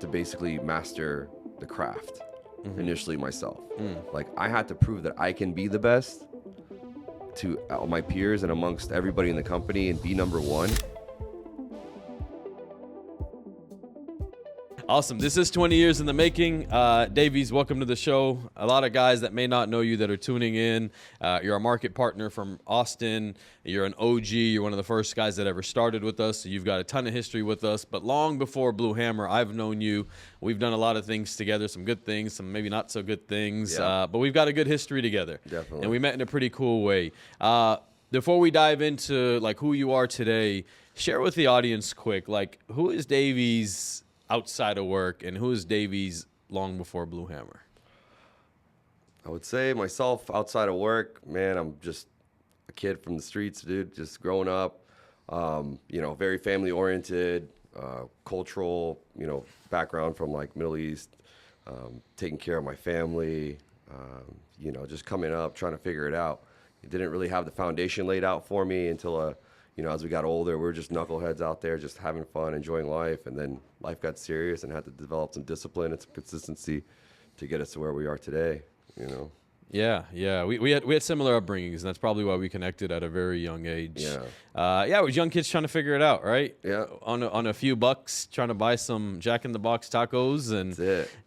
to basically master the craft initially myself. Like I had to prove that I can be the best to all my peers and amongst everybody in the company and be number one. Awesome. This is 20 years in the making. Davies, welcome to the show. A lot of guys that may not know you that are tuning in. You're a market partner from Austin. You're an OG. You're one of the first guys that ever started with us. So you've got a ton of history with us. But long before Blue Hammer, I've known you. We've done a lot of things together, some good things, some maybe not so good things. Yeah. But we've got a good history together. Definitely. And we met in a pretty cool way. Before we dive into like who you are today, share with the audience quick, like who is Davies outside of work, and who is Davies long before Blue Hammer? I would say myself outside of work, man, I'm just a kid from the streets, dude, just growing up, very family oriented, cultural, background from like Middle East, taking care of my family, just coming up, trying to figure it out. It didn't really have the foundation laid out for me until, as we got older, we were just knuckleheads out there, just having fun, enjoying life. And then life got serious and had to develop some discipline and some consistency to get us to where we are today, Yeah. We had similar upbringings, and that's probably why we connected at a very young age. Yeah. It was young kids trying to figure it out, right? Yeah. On a few bucks, trying to buy some Jack in the Box tacos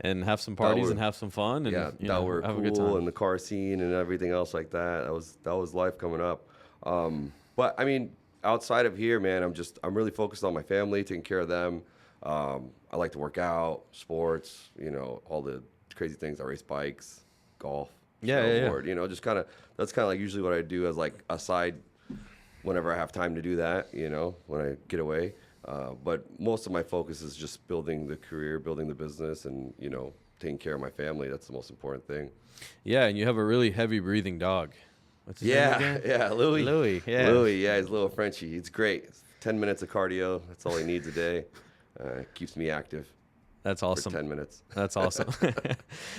and have some parties and have some fun and that were have a good cool, time. and the car scene and everything else like that. That was life coming up. But I mean, outside of here, man, I'm really focused on my family, taking care of them. I like to work out, sports, all the crazy things. I race bikes, golf, snowboard, just that's kind of like usually what I do as like a side whenever I have time to do that, when I get away. But most of my focus is just building the career, building the business, and, taking care of my family. That's the most important thing. Yeah, and you have a really heavy breathing dog. What's his name again? Yeah, Louis. Louis, yeah. Louis, yeah, he's a little Frenchie. He's great. 10 minutes of cardio. That's all he needs a day. Keeps me active. That's awesome. For 10 minutes. That's awesome.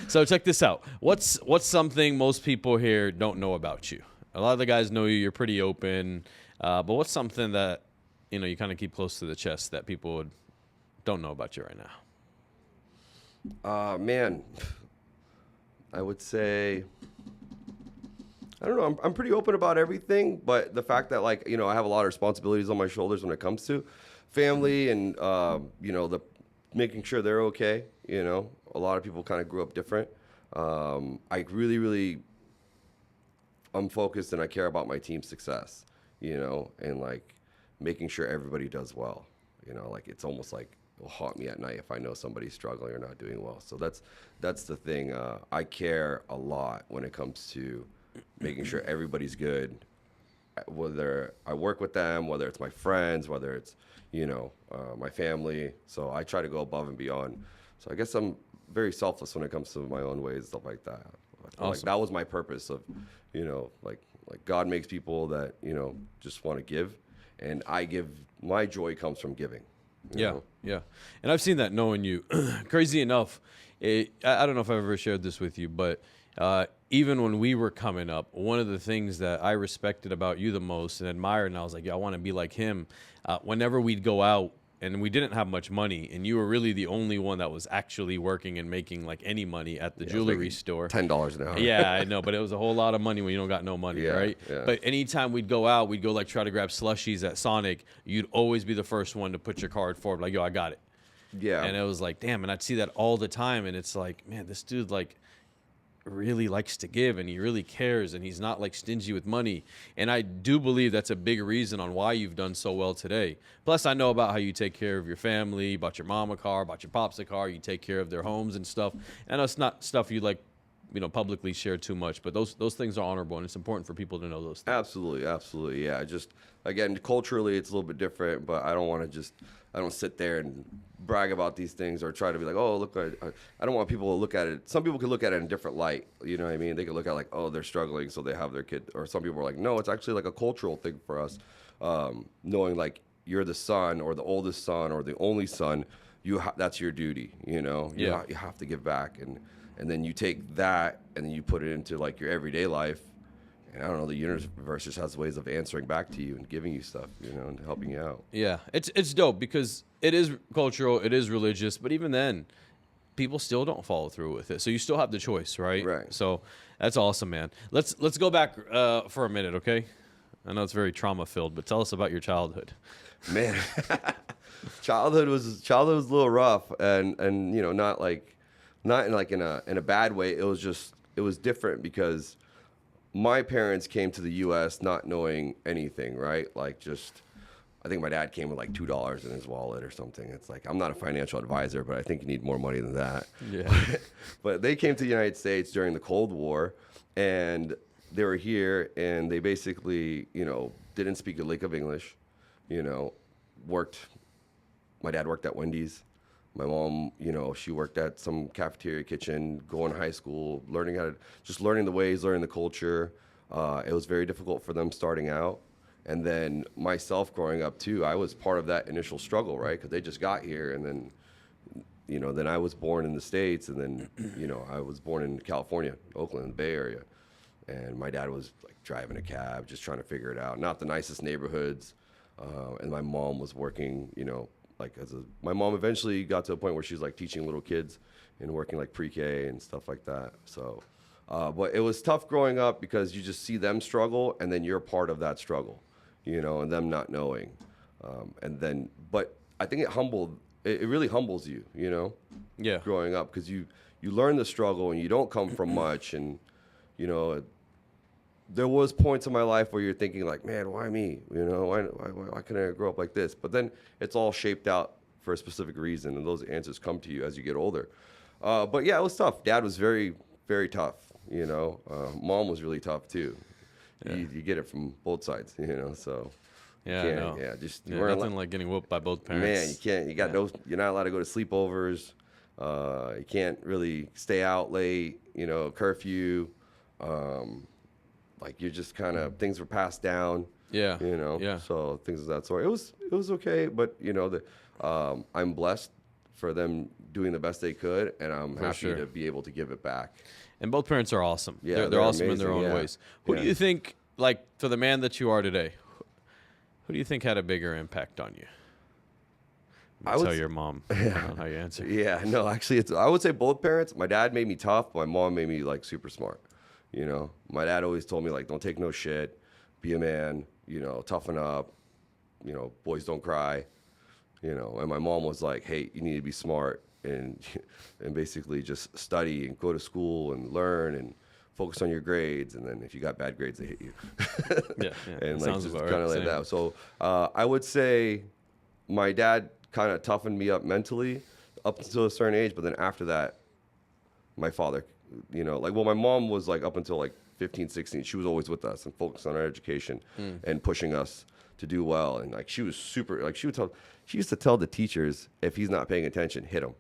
So check this out. What's something most people here don't know about you? A lot of the guys know you. You're pretty open. But what's something that, you kind of keep close to the chest that people don't know about you right now? Man, I would say, I don't know. I'm pretty open about everything, but the fact that I have a lot of responsibilities on my shoulders when it comes to family and, the making sure they're okay. A lot of people kind of grew up different. I really, really, I'm focused and I care about my team's success, and making sure everybody does well. It's almost like it'll haunt me at night if I know somebody's struggling or not doing well. So that's the thing. I care a lot when it comes to making sure everybody's good, whether I work with them, whether it's my friends, whether it's, my family. So I try to go above and beyond. So I guess I'm very selfless when it comes to my own ways, stuff like that. Awesome. That was my purpose of, like God makes people that, just want to give, and I give, my joy comes from giving. Yeah. And I've seen that knowing you. Crazy enough, I don't know if I've ever shared this with you, but even when we were coming up, one of the things that I respected about you the most and admired, and I was like, I want to be like him, whenever we'd go out and we didn't have much money, and you were really the only one that was actually working and making any money at the jewelry store. $10 an hour. Yeah, I know, but it was a whole lot of money when you don't got no money, right? Yeah. But anytime we'd go out, we'd go try to grab slushies at Sonic. You'd always be the first one to put your card forward, like, yo, I got it. Yeah. And it was like, damn, and I'd see that all the time, and it's like, man, this dude really likes to give, and he really cares, and he's not stingy with money. And I do believe that's a big reason on why you've done so well today. Plus, I know about how you take care of your family, bought your mom a car, bought your pops a car, you take care of their homes and stuff. And it's not stuff you publicly share too much, but those things are honorable, and it's important for people to know those things. Absolutely. Yeah. Just, again, culturally, it's a little bit different, but I don't sit there and brag about these things or try to be like, oh, look, I don't want people to look at it. Some people can look at it in a different light. You know what I mean? They can look at oh, they're struggling, so they have their kid. Or some people are like, no, it's actually a cultural thing for us. Knowing you're the son or the oldest son or the only son, that's your duty. You have to give back, and then you take that and then you put it into your everyday life. And I don't know, the universe just has ways of answering back to you and giving you stuff, and helping you out. Yeah, it's dope because it is cultural, it is religious, but even then, people still don't follow through with it. So you still have the choice, right? Right. So that's awesome, man. Let's go back for a minute, okay? I know it's very trauma filled, but tell us about your childhood. Man, childhood was a little rough, and you know, not in a bad way. It was different because my parents came to the U.S. not knowing anything, right? Like, just, I think my dad came with like $2 in his wallet or something. It's like, I'm not a financial advisor, but I think you need more money than that. Yeah. But they came to the United States during the Cold War, and they were here, and they basically, you know, didn't speak a lick of English, you know, my dad worked at Wendy's. My mom, you know, she worked at some cafeteria kitchen, going to high school, learning the ways, learning the culture. It was very difficult for them starting out. And then myself growing up too, I was part of that initial struggle, right? Because they just got here, and then, you know, then I was born in the States, and then, you know, I was born in California, Oakland, the Bay Area. And my dad was like driving a cab, just trying to figure it out. Not the nicest neighborhoods. And my mom was working, you know, like my mom eventually got to a point where she was like teaching little kids and working like pre-K and stuff like that. So, but it was tough growing up because you just see them struggle, and then you're part of that struggle, you know, and them not knowing. But I think it really humbles you, you know, Yeah. growing up, because you learn the struggle, and you don't come from much, and, you know, there was points in my life where you're thinking like, man, why me? You know, why couldn't I grow up like this? But then it's all shaped out for a specific reason, and those answers come to you as you get older. But yeah, it was tough. Dad was very, very tough. You know, mom was really tough too. Yeah. You get it from both sides. You know, so Yeah, I know. yeah, just nothing like getting whooped by both parents. Man, you can't. You got You're not allowed to go to sleepovers. You can't really stay out late. You know, curfew. Like, you're just kind of, things were passed down. Yeah. You know. Yeah. So things of that sort. It was okay, but you know, I'm blessed for them doing the best they could, and I'm happy to be able to give it back. And both parents are awesome. Yeah, they're awesome in their amazing, own ways. Who do you think, like, for the man that you are today, who do you think had a bigger impact on you? I would tell your mom on how you answer. Yeah, no, actually, I would say both parents. My dad made me tough. My mom made me like super smart. You know, my dad always told me like, don't take no shit, be a man. You know, toughen up. You know, boys don't cry. You know, and my mom was like, hey, you need to be smart and basically just study and go to school and learn and focus on your grades. And then if you got bad grades, they hit you. Yeah, and like sounds just about kind of right. like that. So I would say my dad kind of toughened me up mentally up until a certain age, but then after that, my father, you know, like, well, my mom was like up until like 15, 16, she was always with us and focused on our education and pushing us to do well. And like, she was super, like, she used to tell the teachers, if he's not paying attention, hit him.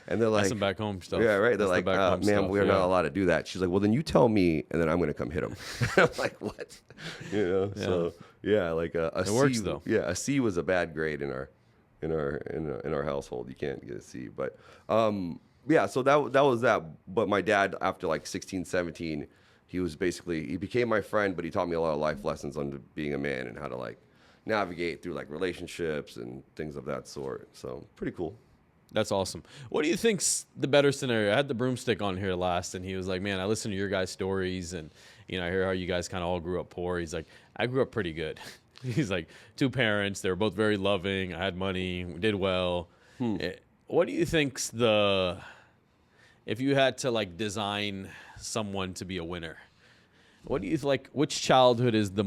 And they're like, that's some back home stuff. Yeah, right. They're that's like, ma'am, we're not allowed to do that. She's like, well, then you tell me, and then I'm going to come hit him. I'm like, what? You know? Yeah. So yeah, like a C works though. Yeah, a C was a bad grade in our household. You can't get a C, but yeah. So that was that. But my dad, after like 16, 17, he became my friend, but he taught me a lot of life lessons on being a man and how to like navigate through like relationships and things of that sort. So pretty cool. That's awesome. What do you think's the better scenario? I had the broomstick on here last, and he was like, man, I listened to your guys' stories, and, you know, I hear how you guys kind of all grew up poor. He's like, I grew up pretty good. He's like, 2 parents. They were both very loving. I had money. We did well. What do you think's if you had to, like, design someone to be a winner, what do you like, which childhood is the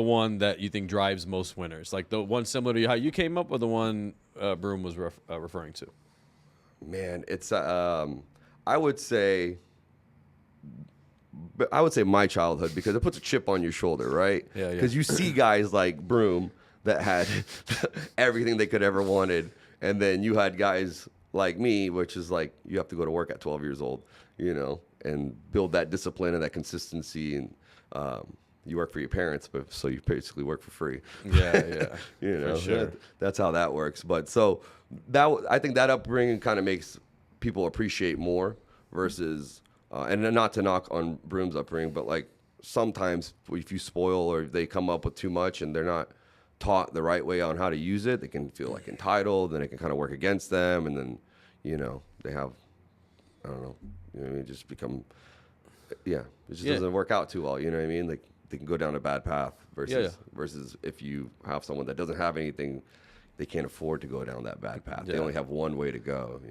one that you think drives most winners? Like the one similar to how you came up, or the one Broom was referring to? Man, it's I would say my childhood, because it puts a chip on your shoulder, right? Yeah. Because you see guys like Broom that had everything they could ever wanted, and then you had guys like me, which is like, you have to go to work at 12 years old, you know, and build that discipline and that consistency, and you work for your parents, but so you basically work for free. Yeah. You know, for sure. That's how that works. But so I think that upbringing kind of makes people appreciate more versus, and not to knock on Broom's upbringing, but like sometimes if you spoil or they come up with too much and they're not taught the right way on how to use it, they can feel like entitled, then it can kind of work against them, and then they have, I don't know, just become, it just doesn't work out too well. You know what I mean? Like they can go down a bad path versus if you have someone that doesn't have anything, they can't afford to go down that bad path. They only have one way to go.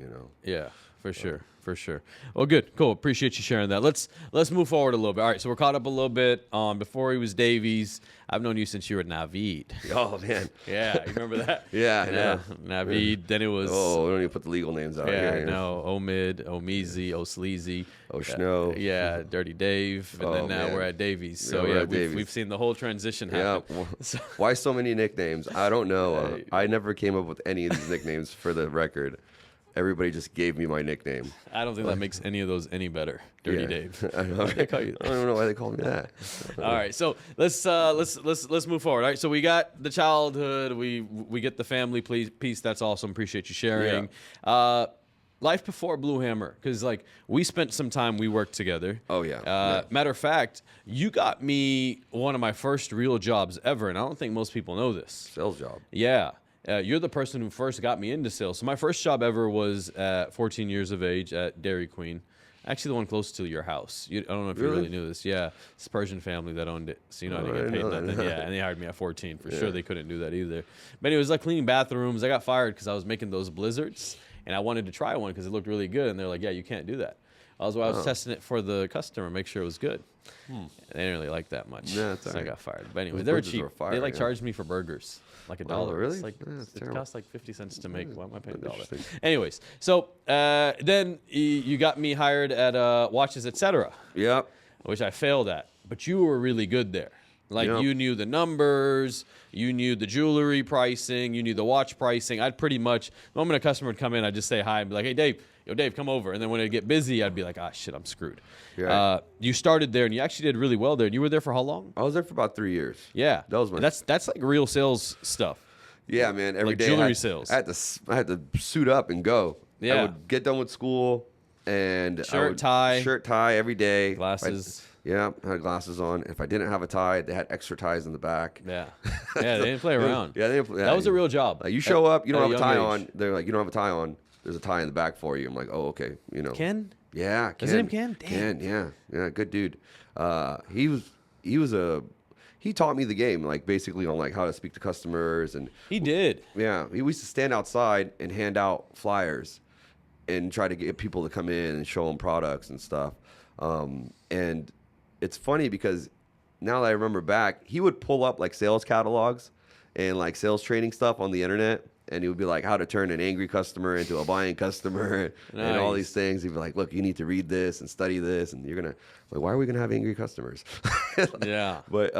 Yeah, for sure. For sure. Well, good. Cool. Appreciate you sharing that. Let's move forward a little bit. All right, so we're caught up a little bit. Before he was Davies, I've known you since you were Naveed. Oh, man. Yeah, you remember that? Yeah, I know. Naveed. Then it was... Oh, we don't even put the legal names out here. No. Omid, Omeezy, Osleazy. O'Schno. Dirty Dave. And then now we're at Davies. So, we've seen the whole transition happen. Yeah. Why so many nicknames? I don't know. I never came up with any of these nicknames for the record. Everybody just gave me my nickname. I don't think that makes any of those any better. Dirty Dave. I don't know why they called me that. All right, so let's move forward. All right, so we got the childhood, we get the family piece. That's awesome. Appreciate you sharing. Yeah. Life before Blue Hammer, because like we spent some time, we worked together. Oh yeah. Matter of fact, you got me one of my first real jobs ever, and I don't think most people know this. Sales job. Yeah. You're the person who first got me into sales. So my first job ever was at 14 years of age at Dairy Queen. Actually, the one close to your house. I don't know if you really knew this. Yeah, it's a Persian family that owned it. So, I didn't get paid nothing. Yeah, and they hired me at 14. For sure, they couldn't do that either. But it was like cleaning bathrooms. I got fired because I was making those blizzards, and I wanted to try one because it looked really good. And they're like, yeah, you can't do that. I was testing it for the customer, make sure it was good. They didn't really like that much. Yeah, so I got fired. But anyway, they were cheap. They charged me for burgers. Like $1. Oh, really? It costs like 50 cents to make. Why am I paying $1? Anyways, so then you got me hired at Watches Etc. Yep. Which I failed at, but you were really good there. Like you knew the numbers, you knew the jewelry pricing, you knew the watch pricing. I'd pretty much, the moment a customer would come in, I'd just say hi and be like, hey, Dave, come over. And then when it'd get busy, I'd be like, shit, I'm screwed. Yeah. You started there, and you actually did really well there. And you were there for how long? I was there for about 3 years. Yeah. That was that's like real sales stuff. Yeah, man. Every like day jewelry sales. I had to suit up and go. Yeah. I would get done with school and shirt, tie every day. Glasses. I had glasses on. If I didn't have a tie, they had extra ties in the back. Yeah. They didn't play around. That was a real job. Like you show up, you don't have a tie on. They're like, you don't have a tie on. There's a tie in the back for you. I'm like, oh, okay. Ken? Yeah, Ken. Is it him, Ken? Damn. Ken, yeah, good dude. He taught me the game, like basically on like how to speak to customers and. He did. Yeah, we used to stand outside and hand out flyers, and try to get people to come in and show them products and stuff. And it's funny because now that I remember back, he would pull up like sales catalogs and like sales training stuff on the internet. And he would be like, how to turn an angry customer into a buying customer and all these things. He'd be like, look, you need to read this and study this. And you're going to, like, why are we going to have angry customers? Yeah. But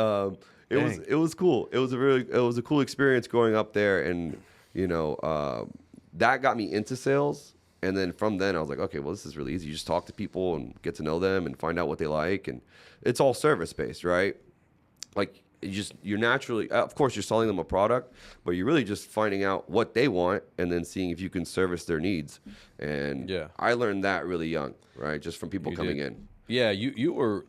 it was cool. It was a cool experience going up there. And, that got me into sales. And then from then I was like, okay, well, this is really easy. You just talk to people and get to know them and find out what they like. And it's all service based, right? Like, you're naturally, of course, you're selling them a product, but you're really just finding out what they want and then seeing if you can service their needs. And I learned that really young, right? Just from people coming in. Yeah, you were.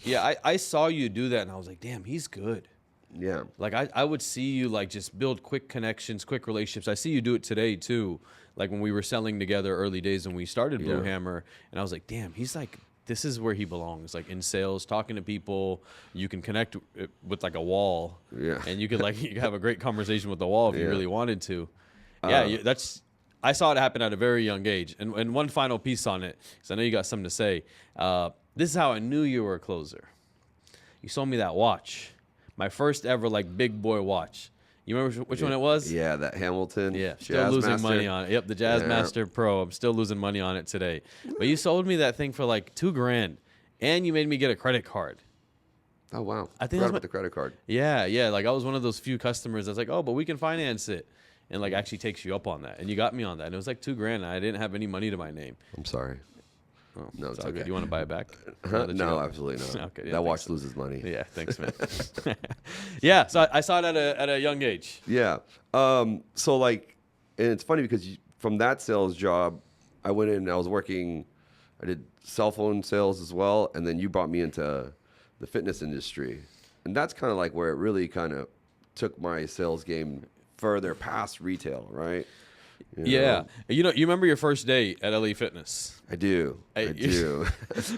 Yeah, I saw you do that, and I was like, damn, he's good. Yeah. Like I would see you like just build quick connections, quick relationships. I see you do it today too. Like when we were selling together early days when we started Blue Hammer, and I was like, damn, he's like. This is where he belongs, like in sales, talking to people. You can connect with like a wall, and you could you have a great conversation with the wall if you really wanted to. I saw it happen at a very young age. And one final piece on it, because I know you got something to say. This is how I knew you were a closer. You sold me that watch, my first ever like big boy watch. You remember which one it was? Yeah, that Hamilton. Yeah, still losing money on it. Yep, the Jazzmaster Pro. I'm still losing money on it today. But you sold me that thing for like $2,000, and you made me get a credit card. Oh wow! I think forgot about the credit card. Yeah. Like I was one of those few customers that's like, oh, but we can finance it, and like actually takes you up on that, and you got me on that, and it was like $2,000. And I didn't have any money to my name. I'm sorry. Oh, no, it's okay. okay. You want to buy it back? No, absolutely not. Okay, yeah, that watch loses money. Yeah, thanks, man. Yeah, so I saw it at a young age. Yeah. So like, and it's funny because from that sales job, I went in and I did cell phone sales as well, and then you brought me into the fitness industry, and that's kind of like where it really kind of took my sales game further past retail, right? Yeah. You remember your first day at LA Fitness? I do. I do.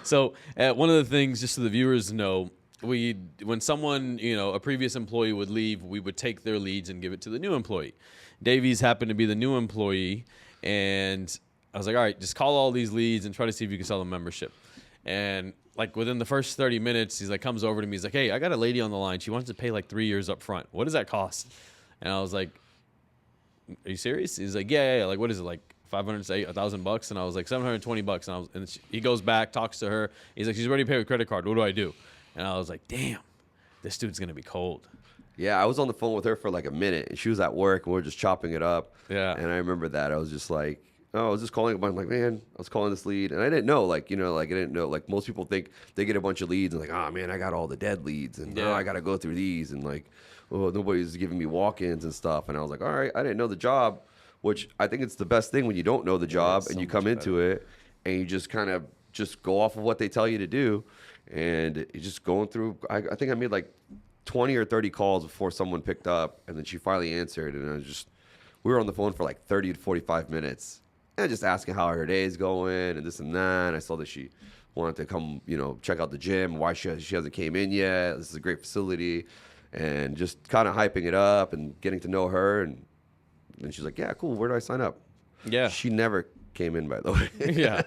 So one of the things, just so the viewers know, when someone, a previous employee would leave, we would take their leads and give it to the new employee. Davies happened to be the new employee, and I was like, all right, just call all these leads and try to see if you can sell them membership. And like within the first 30 minutes, he's like, comes over to me. He's like, hey, I got a lady on the line. She wants to pay like 3 years up front. What does that cost? And I was like, are you serious? He's like, yeah. Like, what is it? Like $500 to $1,000? And I was like, $720. And he goes back, talks to her. He's like, she's ready to pay with credit card. What do I do? And I was like, damn, this dude's going to be cold. Yeah, I was on the phone with her for like a minute, and she was at work, and we were just chopping it up. Yeah. And I remember that. I was just like, I was just calling. I'm like, man, I was calling this lead, and I didn't know, I didn't know. Like most people think they get a bunch of leads, and like, oh man, I got all the dead leads, and I got to go through these, and like, oh, nobody's giving me walk-ins and stuff. And I was like, all right, I didn't know the job, which I think it's the best thing when you don't know the job and you come into it, and you just kind of just go off of what they tell you to do. And you're just going through, I think I made like 20 or 30 calls before someone picked up, and then she finally answered, and we were on the phone for like 30 to 45 minutes, and just asking how her day is going and this and that. And I saw that she wanted to come, check out the gym, why she hasn't came in yet. This is a great facility, and just kind of hyping it up and getting to know her. And then she's like, yeah, cool, where do I sign up? Yeah. She never came in, by the way.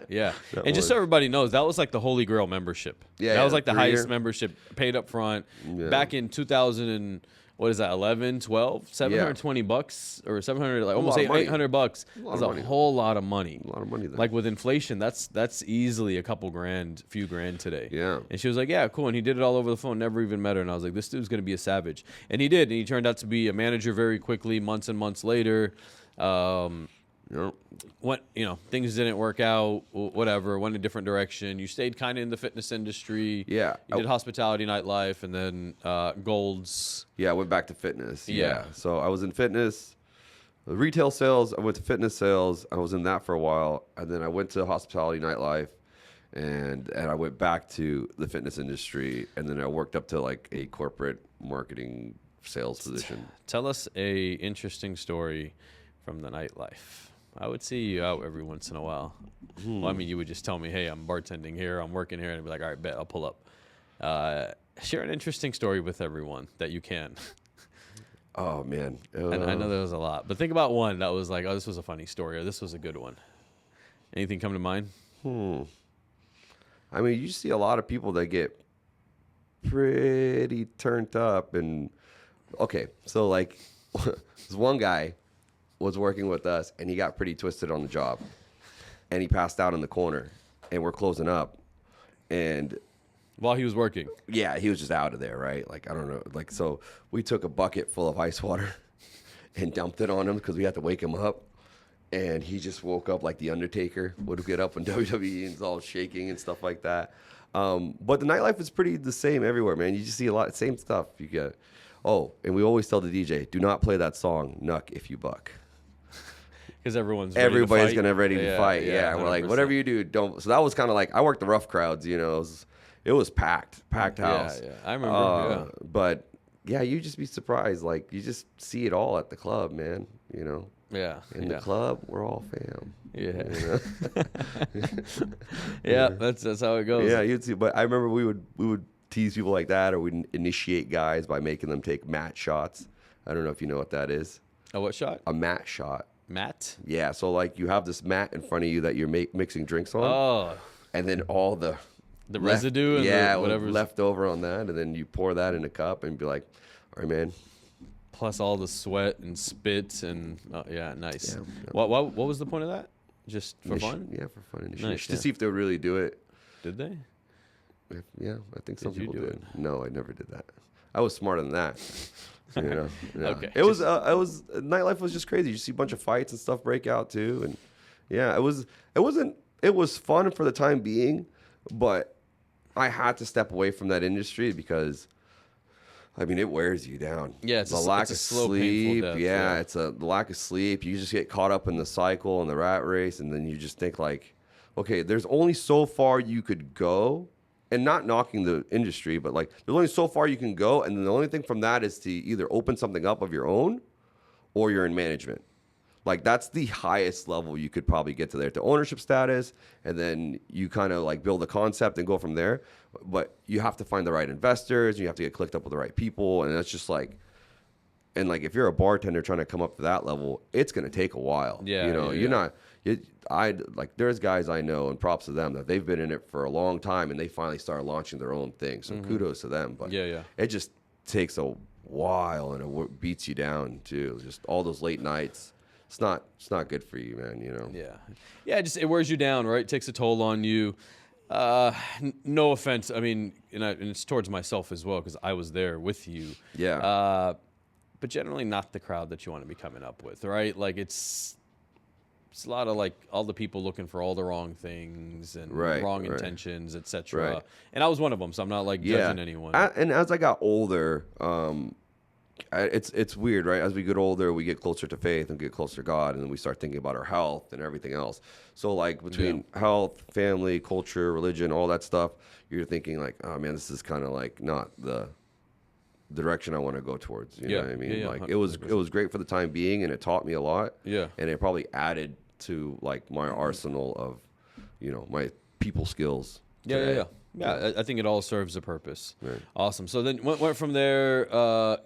Yeah. And just so everybody knows, that was like the Holy Grail membership. That was like the highest membership paid up front. Back in 2000 and what is that, 11, 12? $720 or 700, like almost $800. That's a whole lot of money. A lot of money. Like with inflation, that's easily a couple grand, few grand today. Yeah. And she was like, yeah, cool. And he did it all over the phone, never even met her. And I was like, this dude's going to be a savage. And he did. And he turned out to be a manager very quickly, months and months later. Things didn't work out, whatever, went a different direction. You stayed kind of in the fitness industry. Yeah. You did hospitality, nightlife, and then Gold's. Yeah, I went back to fitness. Yeah. So I was in fitness, retail sales. I went to fitness sales. I was in that for a while. And then I went to hospitality, nightlife, and I went back to the fitness industry. And then I worked up to like a corporate marketing sales position. Tell us a interesting story from the nightlife. I would see you out every once in a while. Well, I mean, you would just tell me, hey, I'm bartending here, I'm working here, and I'd be like, all right, bet, I'll pull up. Share an interesting story with everyone that you can. Oh, man. I know there was a lot, but think about one that was like, oh, this was a funny story, or this was a good one. Anything come to mind? I mean, you see a lot of people that get pretty turned up. And, okay, so like, this one guy was working with us, and he got pretty twisted on the job, and he passed out in the corner, and we're closing up, and while he was working, he was just out of there, right? Like, I don't know, like, so we took a bucket full of ice water and dumped it on him because we had to wake him up, and he just woke up like the Undertaker would get up in WWE, and he's all shaking and stuff like that. But the nightlife is pretty the same everywhere, man. You just see a lot, same stuff. You get, and we always tell the DJ, do not play that song, Nuck If You Buck. Because everybody's gonna ready to fight. Yeah, we're like, whatever you do, don't. So that was kind of like, I worked the rough crowds. It was packed house. Yeah, I remember. But yeah, you just be surprised. Like you just see it all at the club, man. Yeah. In the club, we're all fam. Yeah. Yeah, that's how it goes. Yeah, you'd see. But I remember we would tease people like that, or we'd initiate guys by making them take mat shots. I don't know if you know what that is. A what shot? A mat shot. Mat? Yeah, so like you have this mat in front of you that you're mixing drinks on. Oh. And then all the residue and whatever's left over on that, and then you pour that in a cup and be like, all right, man. Plus all the sweat and spit and nice. Yeah. What was the point of that? Just for fun? Yeah, for fun. Nice, to see if they would really do it. Did they? Yeah, I think some people did. It? No, I never did that. I was smarter than that. Yeah. Okay. It was nightlife was just crazy. You see a bunch of fights and stuff break out too, and it was fun for the time being, but I had to step away from that industry because, I mean, it wears you down. Yeah, it's the lack of sleep. It's the lack of sleep. You just get caught up in the cycle and the rat race, and then you just think like, okay, there's only so far you could go and not knocking the industry, but like there's only so far you can go, and then the only thing from that is to either open something up of your own, or you're in management. Like that's the highest level you could probably get to there, to ownership status, and then you kind of like build a concept and go from there. But you have to find the right investors, you have to get clicked up with the right people, and that's just like, and like if you're a bartender trying to come up to that level, it's gonna take a while. Yeah, you know, yeah, you're yeah. not. Like there's guys I know, and props to them that they've been in it for a long time, and they finally started launching their own thing. So kudos to them. But Yeah. it just takes a while, and it beats you down too. Just all those late nights. It's not good for you, man. You know. Yeah. Just it wears you down, right? It takes a toll on you. No offense. I mean, and it's towards myself as well because I was there with you. Yeah. But generally not the crowd that you want to be coming up with, right? Like it's a lot of like all the people looking for all the wrong things and wrong intentions, etc. Right. And I was one of them, so I'm not like judging anyone. And as I got older, it's weird, right? As we get older, we get closer to faith and get closer to God, and then we start thinking about our health and everything else. So like between health, family, culture, religion, all that stuff, you're thinking like, oh man, this is kind of like not the direction I want to go towards. You know what I mean? Yeah, like 100%. it was great for the time being, and it taught me a lot. Yeah. And it probably added to like my arsenal of, my people skills. Yeah. I think it all serves a purpose. Right. Awesome. So then went from there,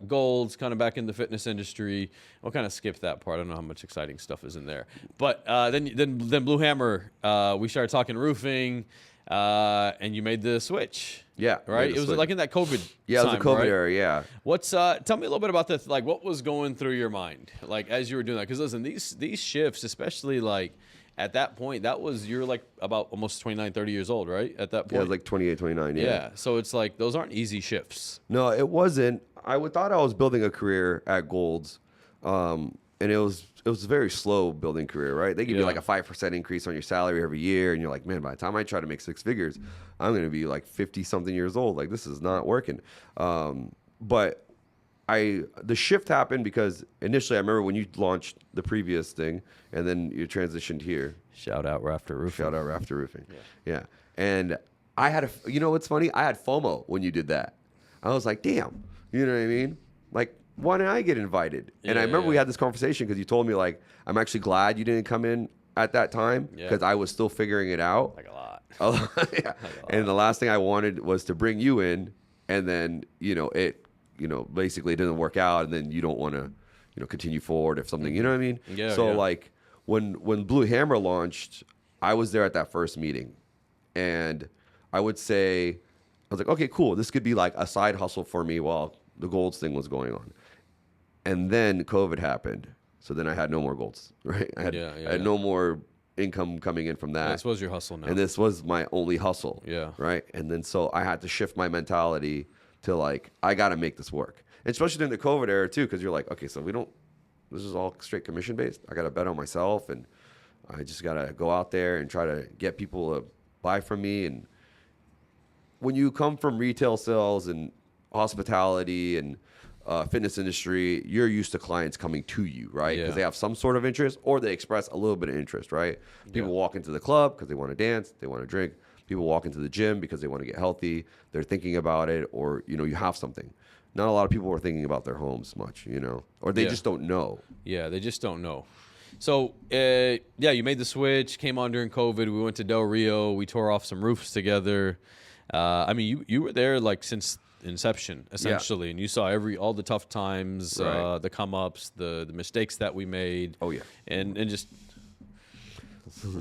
Gold's kind of back in the fitness industry. We'll kind of skip that part. I don't know how much exciting stuff is in there. But then Blue Hammer, we started talking roofing, and you made the switch. Yeah. Right? It was like in that COVID Yeah, it was time, a COVID right? era, yeah. What's tell me a little bit about this, like what was going through your mind like as you were doing that? Because listen, these shifts, especially like at that point, you're like about almost 29, 30 years old, right? At that point. Yeah, it was like 28, 29, Yeah. So it's like those aren't easy shifts. No, it wasn't. I thought I was building a career at Gold's, and it was a very slow building career, right? They give you like a 5% increase on your salary every year, and you're like, man, by the time I try to make six figures, I'm going to be like 50-something years old. Like this is not working. But the shift happened because initially I remember when you launched the previous thing, and then you transitioned here. Shout out Rafter Roofing. Yeah. And I had what's funny? I had FOMO when you did that. I was like, damn, you know what I mean? Like, why didn't I get invited? And I remember we had this conversation because you told me like, I'm actually glad you didn't come in at that time because I was still figuring it out. Like a lot. Yeah. And the last thing I wanted was to bring you in, and then, basically it didn't work out, and then you don't want to, continue forward if something, you know what I mean? Yeah. So like when Blue Hammer launched, I was there at that first meeting, and I would say, I was like, okay, cool. This could be like a side hustle for me while the Golds thing was going on. And then COVID happened. So then I had no more Golds, right? I had no more income coming in from that. Yeah, this was your hustle now. And this was my only hustle. Yeah. Right. And then so I had to shift my mentality to like, I got to make this work. And especially during the COVID era too, because you're like, okay, so this is all straight commission based. I got to bet on myself, and I just got to go out there and try to get people to buy from me. And when you come from retail sales and hospitality and fitness industry, you're used to clients coming to you, right? Because they have some sort of interest, or they express a little bit of interest, right? People walk into the club because they want to dance, they want to drink. People walk into the gym because they want to get healthy. They're thinking about it, or you have something. Not a lot of people are thinking about their homes much, or they just don't know. Yeah, they just don't know. So, you made the switch, came on during COVID. We went to Del Rio. We tore off some roofs together. I mean, you were there like since inception, essentially, and you saw all the tough times, the come-ups, the mistakes that we made. Oh, yeah. And just... What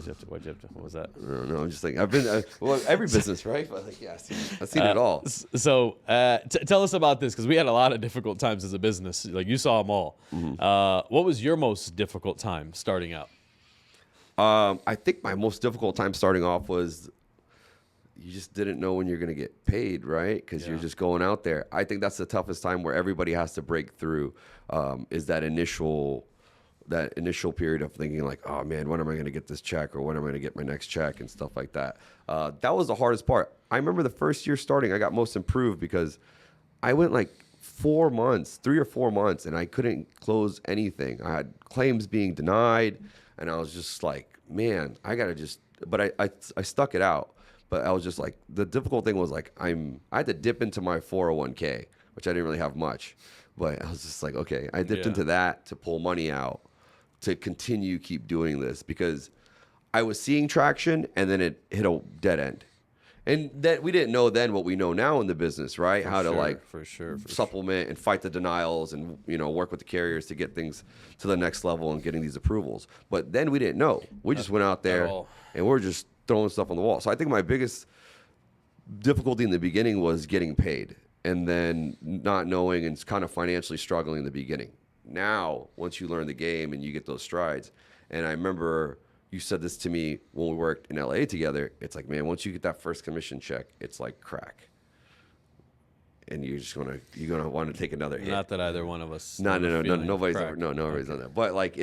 was that? I don't know. I'm just like, I've been, every business, right? But like, yeah, I've seen it all. So tell us about this, because we had a lot of difficult times as a business. Like you saw them all. Mm-hmm. What was your most difficult time starting out? I think my most difficult time starting off was you just didn't know when you're going to get paid, right? Because you're just going out there. I think that's the toughest time where everybody has to break through, is that initial period of thinking like, oh man, when am I going to get this check, or when am I going to get my next check and stuff like that. That was the hardest part. I remember the first year starting, I got most improved because I went like 3 or 4 months, and I couldn't close anything. I had claims being denied, and I was just like, man, I got to but I stuck it out. But I was just like, the difficult thing was like, I had to dip into my 401k, which I didn't really have much. But I was just like, okay, I dipped into that to pull money out to keep doing this because I was seeing traction and then it hit a dead end. And that we didn't know then what we know now in the business, right? How to like supplement and fight the denials and, work with the carriers to get things to the next level and getting these approvals. But then we didn't know. We just went out there and we're just throwing stuff on the wall. So I think my biggest difficulty in the beginning was getting paid and then not knowing and kind of financially struggling in the beginning. Now, once you learn the game and you get those strides, and I remember you said this to me when we worked in LA together, it's like, man, once you get that first commission check, it's like crack. And you're gonna want to take another hit. Not that either one of us. No, nobody's done that. But like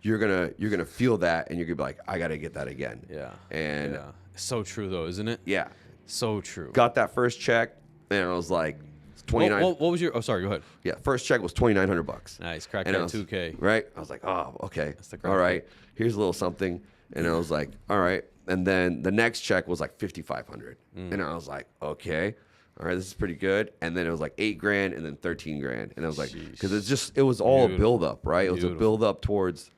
you're gonna feel that and you're gonna be like, I gotta get that again. Yeah. And so true though, isn't it? Yeah. So true. Got that first check and I was like, 29. What was your? Oh, sorry. Go ahead. Yeah, first check was $2,900. Nice, cracked that $2K. Right. I was like, oh, okay. All right. Here's a little something, and I was like, all right. And then the next check was like $5,500, and I was like, okay, all right, this is pretty good. And then it was like $8,000, and then $13,000, and I was like, because it was all a build up, right? It was a build up towards.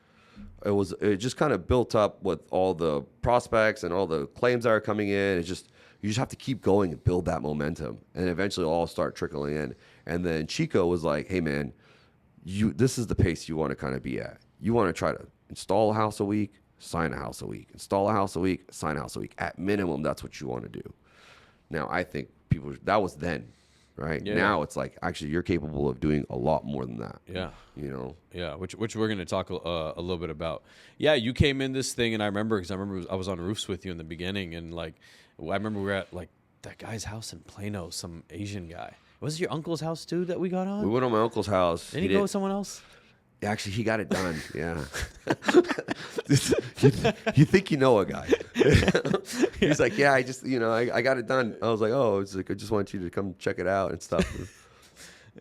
It just kind of built up with all the prospects and all the claims that are coming in. You just have to keep going and build that momentum, and eventually it'll all start trickling in. And then Chico was like, hey, man, this is the pace you want to kind of be at. You want to try to install a house a week, sign a house a week. Install a house a week, sign a house a week. At minimum, that's what you want to do. Now, I think that was then, right? Yeah. Now it's like, actually, you're capable of doing a lot more than that. Yeah. Yeah, which we're going to talk a little bit about. Yeah, you came in this thing, and I remember I was on roofs with you in the beginning, and like, I remember we were at like that guy's house in Plano, some Asian guy. Was it your uncle's house too that we got on? We went on my uncle's house. Didn't he go with someone else? Actually, he got it done. Yeah. You think you know a guy. He's like, yeah, I just, I got it done. I was like, oh, it's like, I just want you to come check it out and stuff.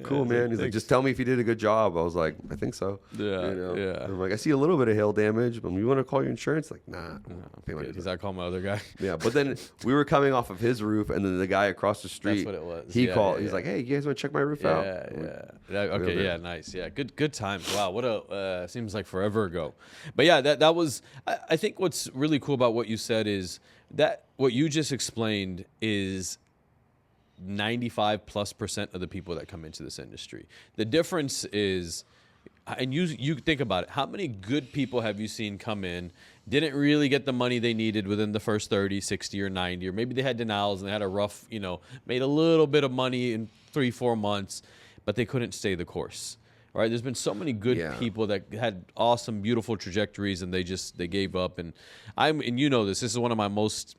Cool, man. He's like, just tell me if you did a good job. I was like, I think so. Yeah, yeah. I'm like, I see a little bit of hail damage, but you want to call your insurance? Like, nah. Because I call my other guy. Yeah, but then we were coming off of his roof, and then the guy across the street. That's what it was. He called. He's like, hey, you guys want to check my roof out? Yeah. Okay, yeah, nice. Yeah, good times. Wow, what a seems like forever ago. But yeah, that was. I think what's really cool about what you said is that what you just explained is 95+% of the people that come into this industry. The difference is, and you think about it, how many good people have you seen come in, didn't really get the money they needed within the first 30, 60, or 90, or maybe they had denials and they had a rough, made a little bit of money in 3-4 months, but they couldn't stay the course. Right? There's been so many good people that had awesome, beautiful trajectories, and they gave up. And this is one of my most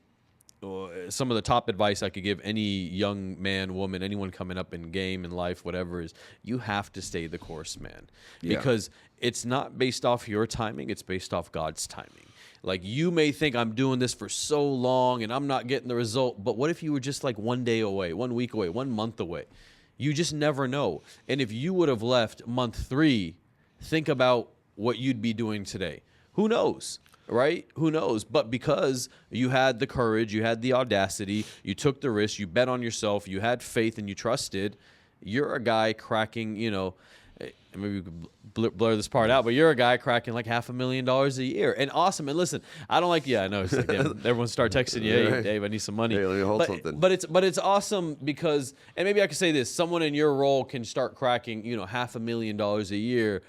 some of the top advice I could give any young man, woman, anyone coming up in game, in life, whatever, is you have to stay the course, man. Because it's not based off your timing, it's based off God's timing. Like, you may think I'm doing this for so long and I'm not getting the result, but what if you were just like 1 day away, 1 week away, 1 month away? You just never know. And if you would have left month 3, think about what you'd be doing today. Who knows? Right? Who knows? But because you had the courage, you had the audacity, you took the risk, you bet on yourself, you had faith, and you trusted, you're a guy cracking, maybe we could blur this part out, but you're a guy cracking like $500,000 a year. And awesome. And listen, I don't like, I know. It's like, everyone start texting you, hey, Dave, I need some money. Hey, let me hold something. But it's awesome because, and maybe I could say this, someone in your role can start cracking, $500,000 a year.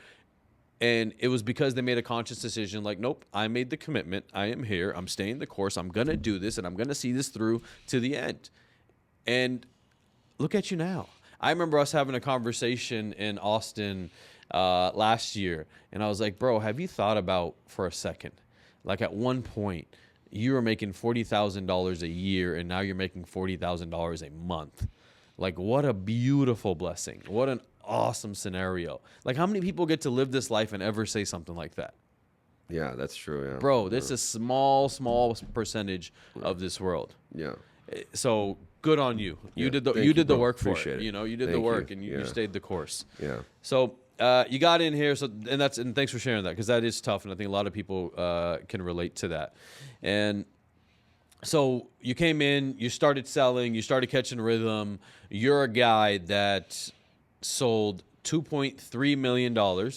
And it was because they made a conscious decision, like, nope, I made the commitment. I am here. I'm staying the course. I'm going to do this, and I'm going to see this through to the end. And look at you now. I remember us having a conversation in Austin last year, and I was like, bro, have you thought about for a second, like at one point, you were making $40,000 a year, and now you're making $40,000 a month. Like, what a beautiful blessing. What an awesome scenario. Like, how many people get to live this life and ever say something like that? Yeah, that's true. Yeah, bro, this is a small percentage of this world. Yeah. So good on you. You did the work for it. You did the work, and you stayed the course. Yeah. So you got in here. So and thanks for sharing that, because that is tough, and I think a lot of people can relate to that. And So you came in, you started selling, you started catching rhythm. You're a guy that sold $2.3 million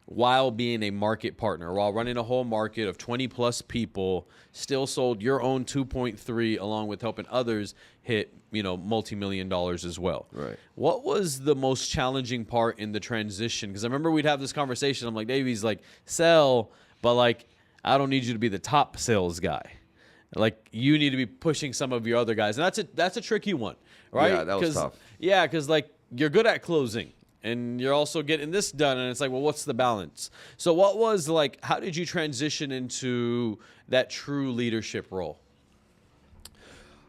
while being a market partner, while running a whole market of 20 plus people, still sold your own 2.3 along with helping others hit, multi-million dollars as well. Right. What was the most challenging part in the transition? Because I remember we'd have this conversation. I'm like, Davey's like, sell, but like, I don't need you to be the top sales guy. Like, you need to be pushing some of your other guys. And that's a tricky one, right? Yeah, that was tough. Yeah, because, like, you're good at closing, and you're also getting this done, and it's like, well, what's the balance? So what was, like, how did you transition into that true leadership role?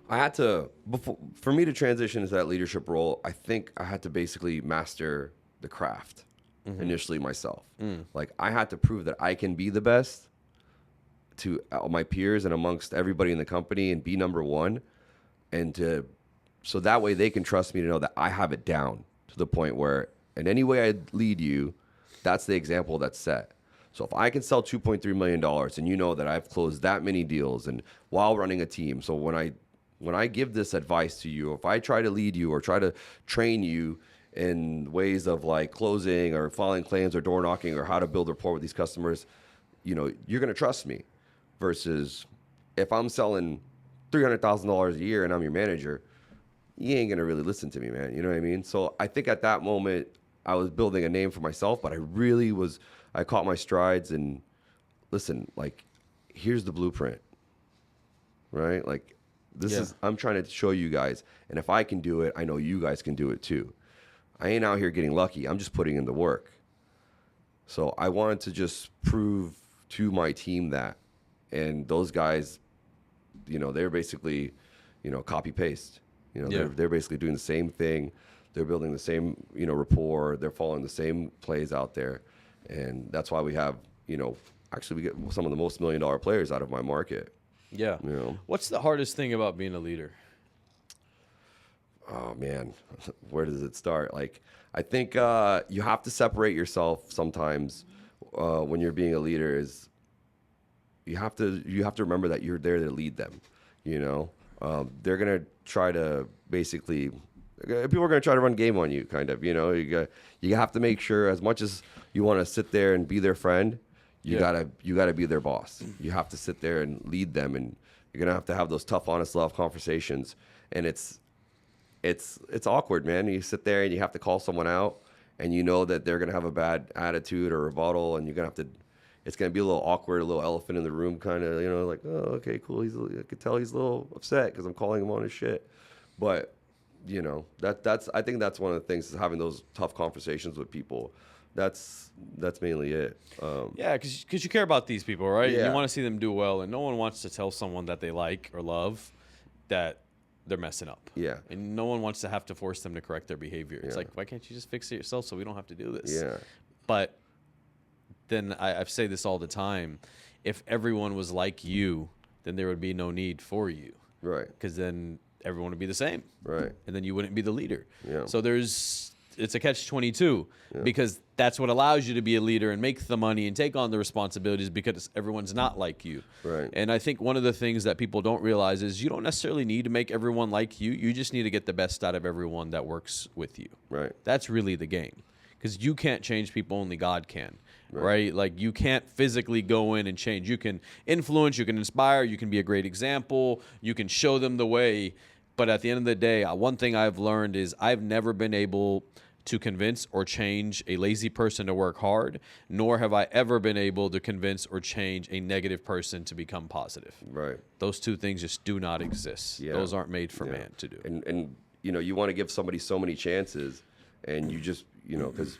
I had to, for me to transition into that leadership role, I think I had to basically master the craft initially myself. Like, I had to prove that I can be the best to my peers and amongst everybody in the company and be number one, so that way they can trust me to know that I have it down to the point where in any way I lead you, that's the example that's set. So if I can sell $2.3 million and you know that I've closed that many deals and while running a team, so when I give this advice to you, if I try to lead you or try to train you in ways of like closing or filing claims or door knocking or how to build rapport with these customers, you're going to trust me. Versus if I'm selling $300,000 a year and I'm your manager, you ain't going to really listen to me, man. You know what I mean? So I think at that moment I was building a name for myself, but I caught my strides and listen, like, here's the blueprint, right? Like, I'm trying to show you guys. And if I can do it, I know you guys can do it too. I ain't out here getting lucky. I'm just putting in the work. So I wanted to just prove to my team that. And those guys, they're basically, copy paste. They're basically doing the same thing. They're building the same, rapport. They're following the same plays out there. And that's why we have, actually we get some of the most $1 million players out of my market. Yeah. What's the hardest thing about being a leader? Oh, man, where does it start? Like, I think you have to separate yourself sometimes when you're being a leader is, you have to remember that you're there to lead them. They're gonna try to basically, people are gonna try to run game on you, kind of. You have to make sure, as much as you want to sit there and be their friend, you gotta be their boss. You have to sit there and lead them, and you're gonna have those tough, honest love conversations. And it's awkward, man. You sit there and you have to call someone out, and you know that they're gonna have a bad attitude or rebuttal, and you're gonna have to. It's going to be a little awkward, a little elephant in the room kind of, like, oh, okay, cool. I could tell he's a little upset because I'm calling him on his shit. But, I think that's one of the things is having those tough conversations with people. That's mainly it. Yeah, because you care about these people, right? Yeah. You want to see them do well, and no one wants to tell someone that they like or love that they're messing up. Yeah. And no one wants to have to force them to correct their behavior. It's like, why can't you just fix it yourself so we don't have to do this? Yeah. But then I say this all the time. If everyone was like you, then there would be no need for you. Right. Because then everyone would be the same. Right. And then you wouldn't be the leader. Yeah. So it's a catch-22 because that's what allows you to be a leader and make the money and take on the responsibilities because everyone's not like you. Right. And I think one of the things that people don't realize is you don't necessarily need to make everyone like you. You just need to get the best out of everyone that works with you. Right. That's really the game. Because you can't change people, only God can. Right? Like, you can't physically go in and change. You can influence, you can inspire, you can be a great example, you can show them the way. But at the end of the day, one thing I've learned is I've never been able to convince or change a lazy person to work hard, nor have I ever been able to convince or change a negative person to become positive. Right. Those two things just do not exist. Yeah. Those aren't made for man to do. And you want to give somebody so many chances, and you just, because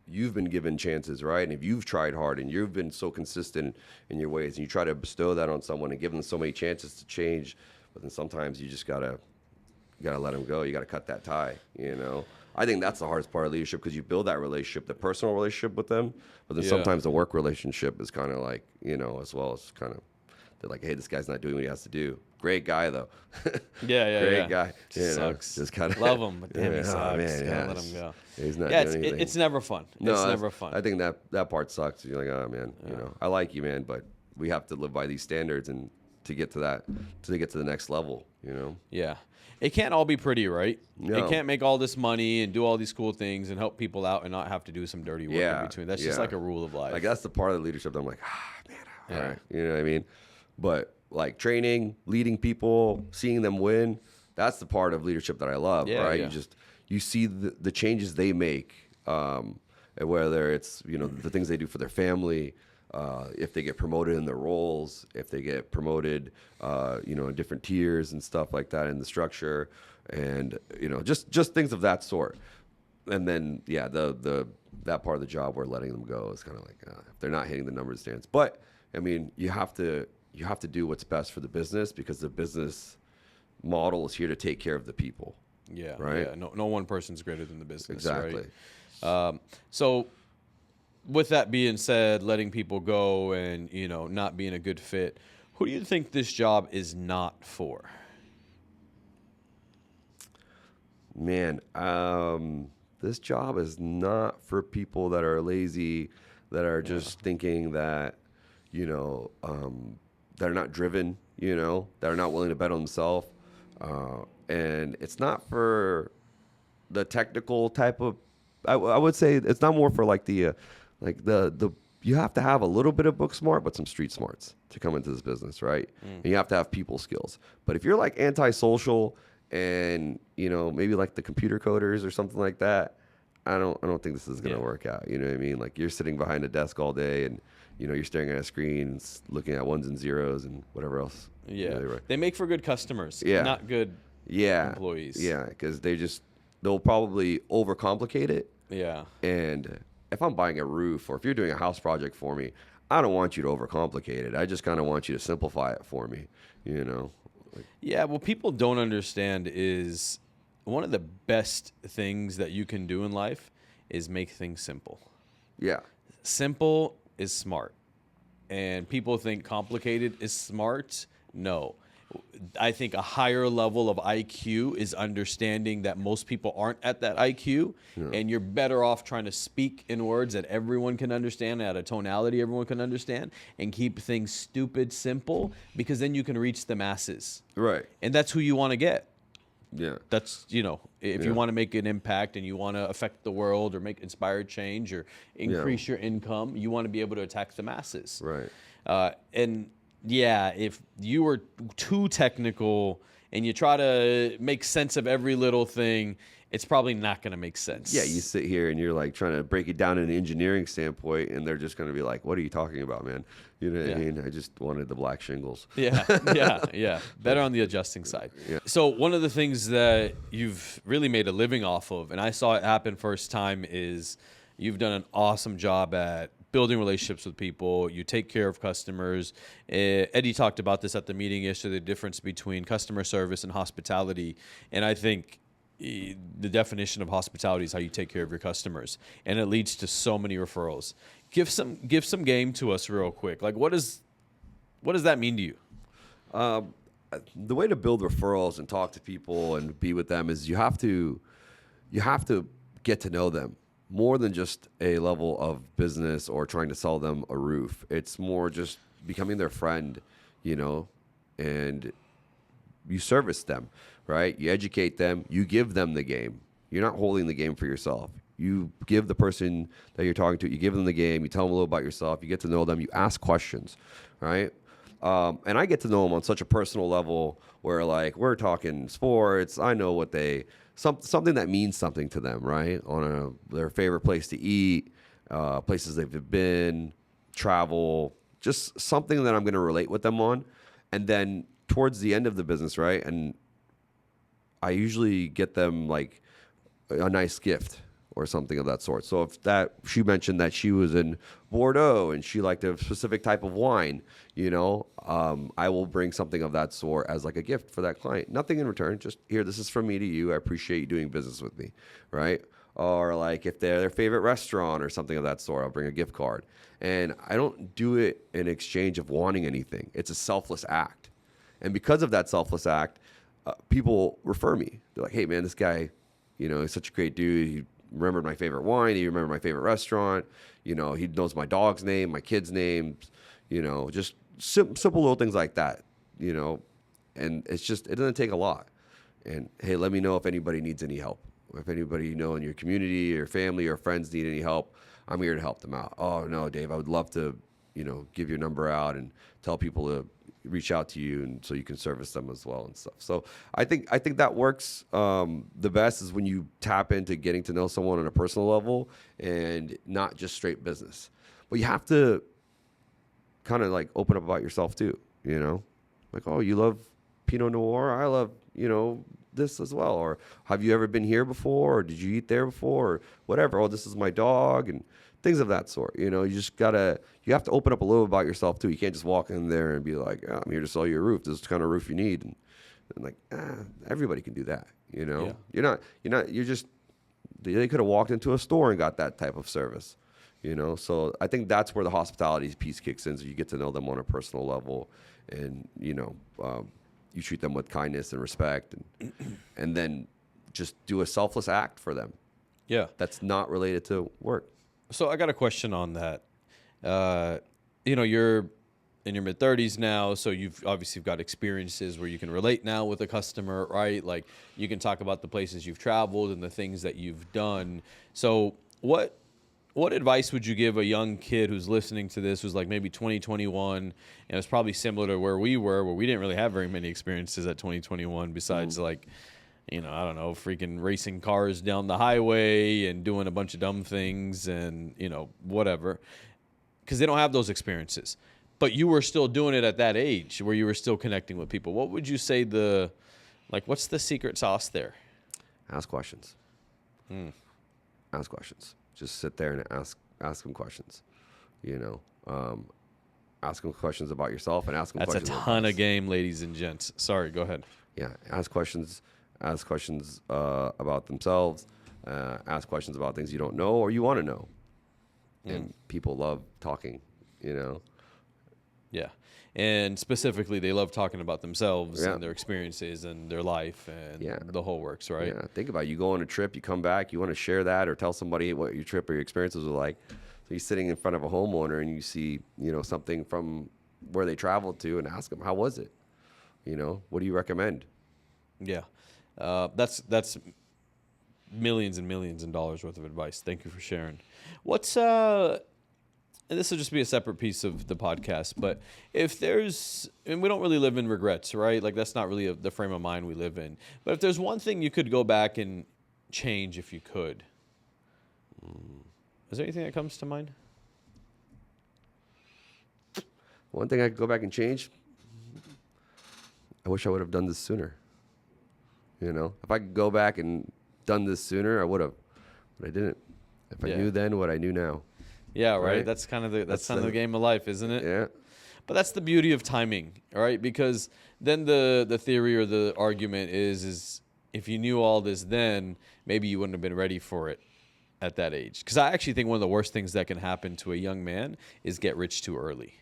you've been given chances, right? And if you've tried hard and you've been so consistent in your ways, and you try to bestow that on someone and give them so many chances to change, but then sometimes you just gotta let them go. You gotta cut that tie. I think that's the hardest part of leadership because you build that relationship, the personal relationship with them, but then sometimes the work relationship is kind of like, as well as kind of. They're like, hey, this guy's not doing what he has to do. Great guy, though. Great guy. Sucks. Just kind of love him, but damn, he sucks. Man, Gotta let him go. He's not doing anything. It's never fun. No, it's never fun. I think that part sucks. You're like, oh, man, I like you, man, but we have to live by these standards, and to get to the next level, you know? Yeah. It can't all be pretty, right? No. It can't make all this money and do all these cool things and help people out and not have to do some dirty work in between. That's just like a rule of life. Like that's the part of the leadership that I'm like, man, all right. You know what I mean? But like training, leading people, seeing them win, that's the part of leadership that I love, right? Yeah. You see the changes they make, and whether it's, you know, the things they do for their family, if they get promoted in their roles, if they get promoted, you know, in different tiers and stuff like that in the structure, and you know, just things of that sort. And then that part of the job where letting them go is kind of like if they're not hitting the numbers stands. But I mean, you have to do what's best for the business, because the business model is here to take care of the people. Yeah. Right. Yeah. No one person's greater than the business. Exactly. Right? So with that being said, letting people go and, you know, not being a good fit, who do you think this job is not for? Man, this job is not for people that are lazy, that are just thinking that, you know, that are not driven, you know, that are not willing to bet on themselves. And it's not for the technical type of, I would say it's not more for like the you have to have a little bit of book smart, but some street smarts to come into this business, right? And you have to have people skills. But if you're like antisocial and, you know, maybe like the computer coders or something like that, I don't think this is going to work out. You know what I mean? Like you're sitting behind a desk all day and, you know, you're staring at a screen, looking at ones and zeros and whatever else. Yeah. You know, they make for good customers, not good employees. Yeah, because they'll probably overcomplicate it. Yeah. And if I'm buying a roof, or if you're doing a house project for me, I don't want you to overcomplicate it. I just kind of want you to simplify it for me, you know? Yeah, what people don't understand is one of the best things that you can do in life is make things simple. Yeah. Simple is smart. And people think complicated is smart. No. I think a higher level of IQ is understanding that most people aren't at that IQ, and you're better off trying to speak in words that everyone can understand, at a tonality everyone can understand, and keep things stupid simple, because then you can reach the masses. Right. And that's who you want to get. Yeah. That's, you know, if you want to make an impact and you want to affect the world or make inspired change or increase your income, you want to be able to attack the masses. Right. And yeah, if you were too technical and you try to make sense of every little thing, it's probably not going to make sense. Yeah, you sit here and you're like trying to break it down in an engineering standpoint, and they're just going to be like, "What are you talking about, man?" You know what I mean? I just wanted the black shingles. Yeah. Better on the adjusting side. Yeah. So one of the things that you've really made a living off of, and I saw it happen first time, is you've done an awesome job at building relationships with people. You take care of customers. Eddie talked about this at the meeting yesterday, the difference between customer service and hospitality. And I think the definition of hospitality is how you take care of your customers. And it leads to so many referrals. Give some game to us real quick. Like, what does that mean to you? The way to build referrals and talk to people and be with them is you have to get to know them. More than just a level of business or trying to sell them a roof. It's more just becoming their friend, you know, and you service them, right? You educate them. You give them the game. You're not holding the game for yourself. You give the person that you're talking to, you give them the game. You tell them a little about yourself. You get to know them. You ask questions, right? And I get to know them on such a personal level where, like, we're talking sports. I know what something that means something to them, right? On their favorite place to eat, places they've been, travel, just something that I'm going to relate with them on. And then towards the end of the business, right? And I usually get them like a nice gift or something of that sort. So if she mentioned that she was in Bordeaux and she liked a specific type of wine, you know, I will bring something of that sort as like a gift for that client. Nothing in return, just here, this is from me to you. I appreciate you doing business with me, right? Or like if they're their favorite restaurant or something of that sort, I'll bring a gift card. And I don't do it in exchange of wanting anything. It's a selfless act. And because of that selfless act, people refer me. They're like, hey man, this guy, you know, he's such a great dude. He remembered my favorite wine. He remembered my favorite restaurant. You know, he knows my dog's name, my kids' names, you know, just simple little things like that. you know, and it doesn't take a lot. And hey, let me know if anybody needs any help. If anybody you know in your community or family or friends need any help, I'm here to help them out. Oh no, Dave, I would love to, you know, give your number out and tell people to reach out to you, and so you can service them as well and stuff. So I think that works the best is when you tap into getting to know someone on a personal level and not just straight business. But you have to kind of like open up about yourself too, you know, like, oh, you love Pinot Noir, I love, you know, this as well, or have you ever been here before, or did you eat there before, or whatever. Oh, this is my dog, and things of that sort. You know, you have to open up a little about yourself too. You can't just walk in there and be like, I'm here to sell you a roof. This is the kind of roof you need, and like, everybody can do that. You know, you're just they could have walked into a store and got that type of service. You know, so I think that's where the hospitality piece kicks in. So you get to know them on a personal level, and you know. You treat them with kindness and respect, and then just do a selfless act for them. Yeah. That's not related to work. So I got a question on that. You know, you're in your mid-30s now, so you've obviously got experiences where you can relate now with a customer, right? Like you can talk about the places you've traveled and the things that you've done. So what advice would you give a young kid who's listening to this, who's like maybe 2021, and it's probably similar to where we were, where we didn't really have very many experiences at 2021 besides like, you know, I don't know, freaking racing cars down the highway and doing a bunch of dumb things and, you know, whatever, because they don't have those experiences. But you were still doing it at that age where you were still connecting with people. What would you say what's the secret sauce there? Ask questions. Ask questions. Just sit there and ask them questions, you know. Ask them questions about yourself and ask them questions. That's a ton of game, ladies and gents. Sorry, go ahead. Yeah, ask questions about themselves. Ask questions about things you don't know or you want to know. And people love talking, you know. Yeah. And specifically, they love talking about themselves and their experiences and their life and the whole works, right? Yeah. Think about it. You go on a trip, you come back, you want to share that or tell somebody what your trip or your experiences were like. So you're sitting in front of a homeowner and you see, you know, something from where they traveled to and ask them, how was it? You know, what do you recommend? Yeah. That's millions and millions of dollars worth of advice. Thank you for sharing. What's and this will just be a separate piece of the podcast, but if there's, and we don't really live in regrets, right? Like that's not really the frame of mind we live in. But if there's one thing you could go back and change if you could, is there anything that comes to mind? One thing I could go back and change, I wish I would have done this sooner. You know, if I could go back and done this sooner, I would have, but I didn't. If I knew then what I knew now. Yeah, right. That's kind of the game of life, isn't it? Yeah. But that's the beauty of timing, all right? Because then the theory or the argument is if you knew all this then, maybe you wouldn't have been ready for it at that age. Because I actually think one of the worst things that can happen to a young man is get rich too early.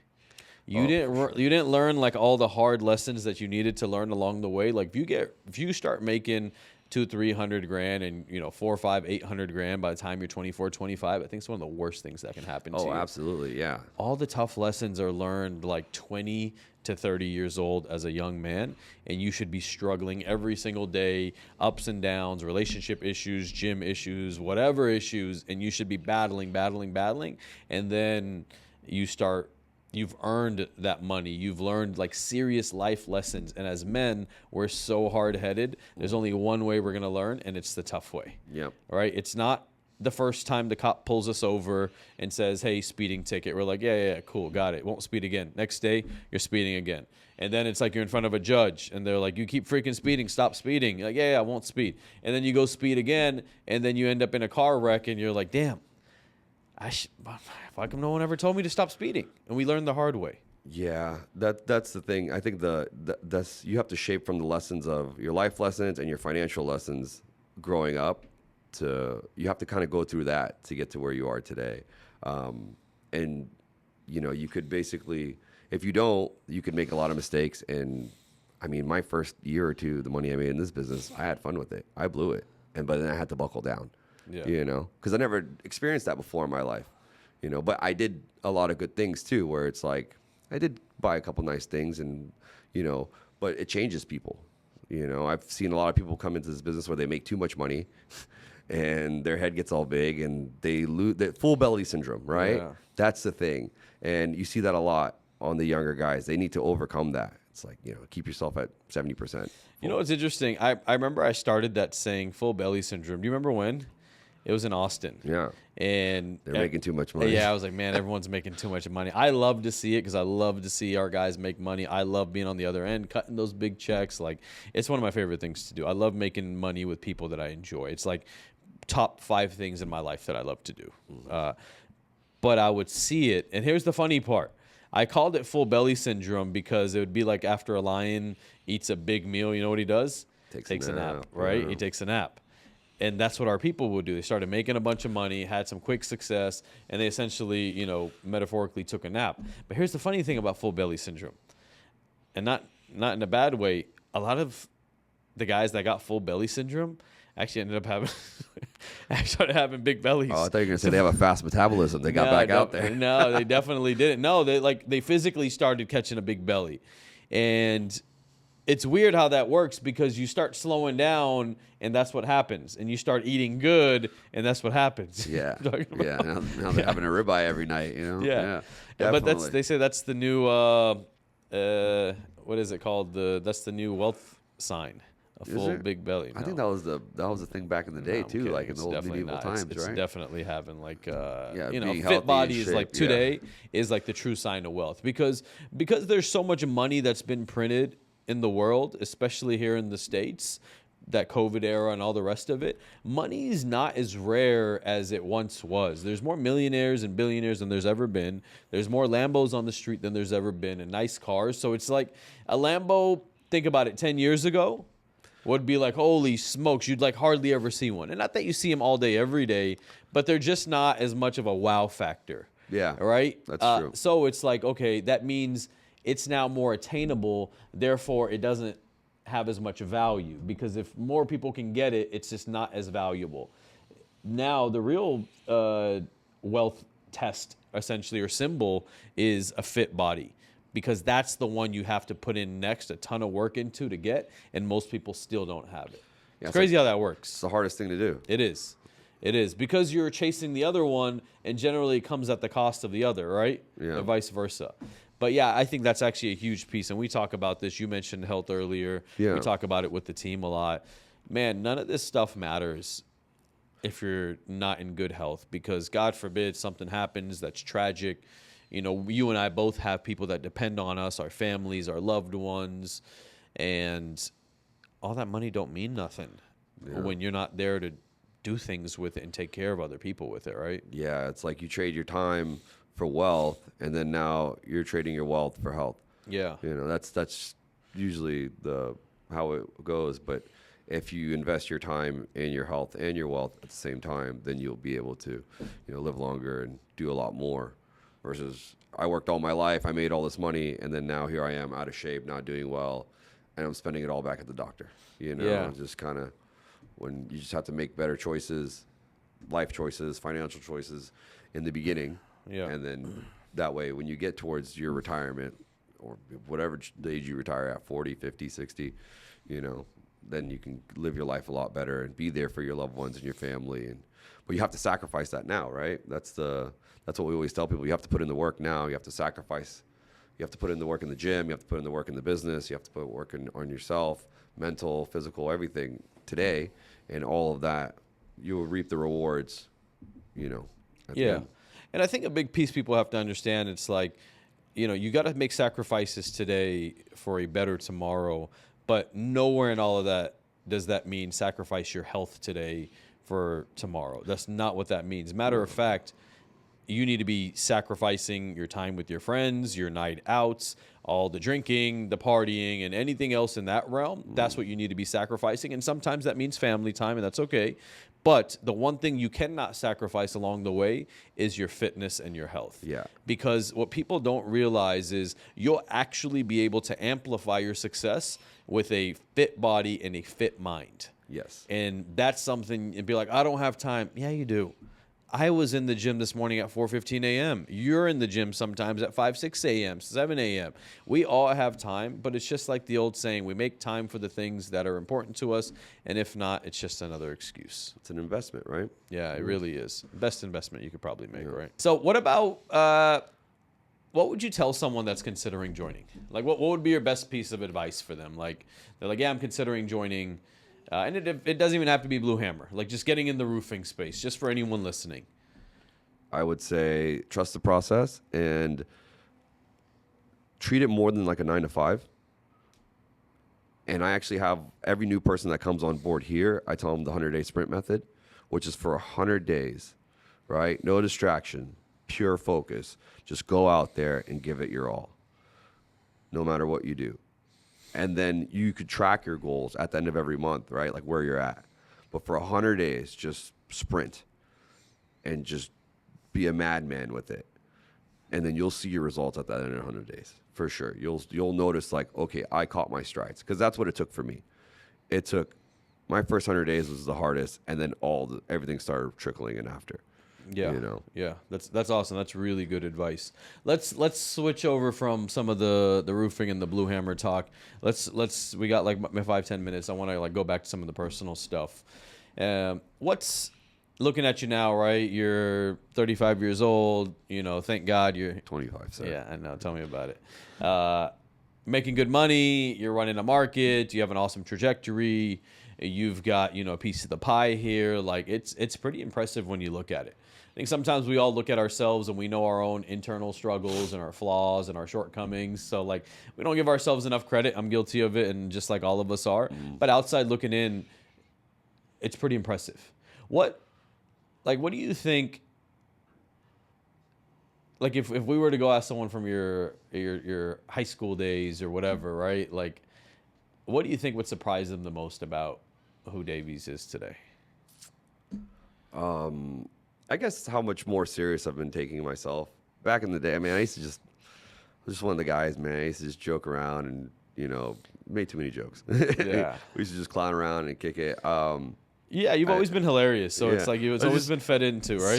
You didn't learn like all the hard lessons that you needed to learn along the way. Like if you start making $200,000-300 grand and, you know, $400,000, $800 grand by the time you're 24, 25, I think it's one of the worst things that can happen to you. Oh, absolutely. Yeah. All the tough lessons are learned like 20 to 30 years old as a young man, and you should be struggling every single day, ups and downs, relationship issues, gym issues, whatever issues, and you should be battling, and then you've earned that money. You've learned like serious life lessons. And as men, we're so hard-headed. There's only one way we're going to learn, and it's the tough way. Yep. All right? It's not the first time the cop pulls us over and says, hey, speeding ticket. We're like, yeah, cool, got it. Won't speed again. Next day, you're speeding again. And then it's like you're in front of a judge, and they're like, you keep freaking speeding. Stop speeding. You're like, yeah, I won't speed. And then you go speed again, and then you end up in a car wreck, and you're like, damn. How come no one ever told me to stop speeding? And we learned the hard way. Yeah, that's the thing. I think that's you have to shape from the lessons of your life lessons and your financial lessons growing up. You have to kind of go through that to get to where you are today. And you know, you could basically, if you don't, you could make a lot of mistakes. And I mean, my first year or two, the money I made in this business, I had fun with it. I blew it, but then I had to buckle down. Yeah. You know, because I never experienced that before in my life, you know, but I did a lot of good things too, where it's like I did buy a couple nice things, and but it changes people. I've seen a lot of people come into this business where they make too much money, and their head gets all big, and they lose that full belly syndrome. Right? Yeah. That's the thing, and you see that a lot on the younger guys. They need to overcome that. It's like, keep yourself at 70%. You know what's interesting? I remember I started that saying full belly syndrome. Do you remember when? It was in Austin. Yeah. And they're making too much money. Yeah, I was like, man, everyone's making too much money. I love to see it because I love to see our guys make money. I love being on the other end, cutting those big checks. Like, it's one of my favorite things to do. I love making money with people that I enjoy. It's like top 5 things in my life that I love to do. But I would see it. And here's the funny part. I called it full belly syndrome because it would be like after a lion eats a big meal, you know what he does? Takes a nap, right? Yeah. He takes a nap. And that's what our people would do. They started making a bunch of money, had some quick success, and they essentially, metaphorically took a nap. But here's the funny thing about full belly syndrome. And not in a bad way. A lot of the guys that got full belly syndrome actually ended up having big bellies. Oh, I thought you were going to say they have a fast metabolism. They got back out there. No, they definitely didn't. No, they physically started catching a big belly. And it's weird how that works because you start slowing down and that's what happens. And you start eating good and that's what happens. Yeah. Yeah. Now they're having a ribeye every night, Yeah. Definitely. But they say that's the new, what is it called? That's the new wealth sign. A full big belly. I think that was the thing back in the day too, like in the old medieval times, it's right? definitely having like being fit body is shape, like today is like the true sign of wealth because there's so much money that's been printed in the world, especially here in the States, that COVID era and all the rest of it. Money is not as rare as it once was. There's more millionaires and billionaires than there's ever been. There's more Lambos on the street than there's ever been, and nice cars. So it's like a Lambo, think about it, 10 years ago would be like, holy smokes, you'd like hardly ever see one. And not that you see them all day, every day, but they're just not as much of a wow factor. Yeah. Right? That's true. So it's like, okay, that means it's now more attainable. Therefore, it doesn't have as much value because if more people can get it, it's just not as valuable. Now, the real wealth test, essentially, or symbol is a fit body. Because that's the one you have to put in next a ton of work into to get, and most people still don't have it. It's crazy how that works. It's the hardest thing to do. It is. Because you're chasing the other one, and generally it comes at the cost of the other, right? Yeah. And vice versa. But yeah, I think that's actually a huge piece, and we talk about this. You mentioned health earlier. Yeah. We talk about it with the team a lot. Man, none of this stuff matters if you're not in good health, because God forbid something happens that's tragic. You and I both have people that depend on us, our families, our loved ones, and all that money don't mean nothing when you're not there to do things with it and take care of other people with it, right? Yeah, it's like you trade your time for wealth, and then now you're trading your wealth for health. Yeah. That's usually how it goes. But if you invest your time in your health and your wealth at the same time, then you'll be able to, live longer and do a lot more. Versus I worked all my life, I made all this money, and then now here I am out of shape, not doing well, and I'm spending it all back at the doctor. Just kind of when you just have to make better choices, life choices, financial choices in the beginning. Yeah. And then that way, when you get towards your retirement or whatever age you retire at, 40, 50, 60, then you can live your life a lot better and be there for your loved ones and your family. But you have to sacrifice that now, right? That's what we always tell people. You have to put in the work now. You have to sacrifice. You have to put in the work in the gym. You have to put in the work in the business. You have to put work on yourself, mental, physical, everything today. And all of that, you will reap the rewards, at the end. And I think a big piece people have to understand, it's like, you got to make sacrifices today for a better tomorrow. But nowhere in all of that does that mean sacrifice your health today for tomorrow. That's not what that means. Matter of fact, you need to be sacrificing your time with your friends, your night outs, all the drinking, the partying, and anything else in that realm. That's what you need to be sacrificing. And sometimes that means family time, and that's okay. But the one thing you cannot sacrifice along the way is your fitness and your health. Yeah. Because what people don't realize is you'll actually be able to amplify your success with a fit body and a fit mind. Yes. And that's something, and be like, I don't have time. Yeah, you do. I was in the gym this morning at 4:15 a.m. You're in the gym sometimes at 5, 6 a.m., 7 a.m. We all have time, but it's just like the old saying, we make time for the things that are important to us, and if not, it's just another excuse. It's an investment, right? Yeah, it really is. Best investment you could probably make, right? So what about, what would you tell someone that's considering joining? Like, what would be your best piece of advice for them? Like, they're like, yeah, I'm considering joining. And it doesn't even have to be Blue Hammer. Like, just getting in the roofing space, just for anyone listening. I would say trust the process and treat it more than like a 9 to 5. And I actually have every new person that comes on board here, I tell them the 100-day sprint method, which is for 100 days, right? No distraction, pure focus. Just go out there and give it your all, no matter what you do. And then you could track your goals at the end of every month, right? Like where you're at. But for 100 days, just sprint and just be a madman with it. And then you'll see your results at the end of 100 days, for sure. You'll notice like, okay, I caught my strides. Because that's what it took for me. It took, my first 100 days was the hardest, and then everything started trickling in after. Yeah, you know? Yeah, that's awesome. That's really good advice. Let's switch over from some of the roofing and the Blue Hammer talk. We got like 5-10 minutes. I want to like go back to some of the personal stuff. What's looking at you now, right? You're 35 years old. You know, thank God you're 25. So yeah, I know. Tell me about it. Making good money. You're running a market. You have an awesome trajectory. You've got, you know, a piece of the pie here. Like it's pretty impressive when you look at it. I think sometimes we all look at ourselves and we know our own internal struggles and our flaws and our shortcomings. So like we don't give ourselves enough credit. I'm guilty of it, and just like all of us are. But outside looking in, it's pretty impressive. What do you think? Like if we were to go ask someone from your high school days or whatever, right? Like, what do you think would surprise them the most about who Davies is today? I guess how much more serious I've been taking myself. Back in the day, I mean, I was just one of the guys, man. I used to just joke around and, you know, made too many jokes. Yeah. We used to just clown around and kick it. Yeah, you've always been hilarious, so it's like it's always been fed into, right?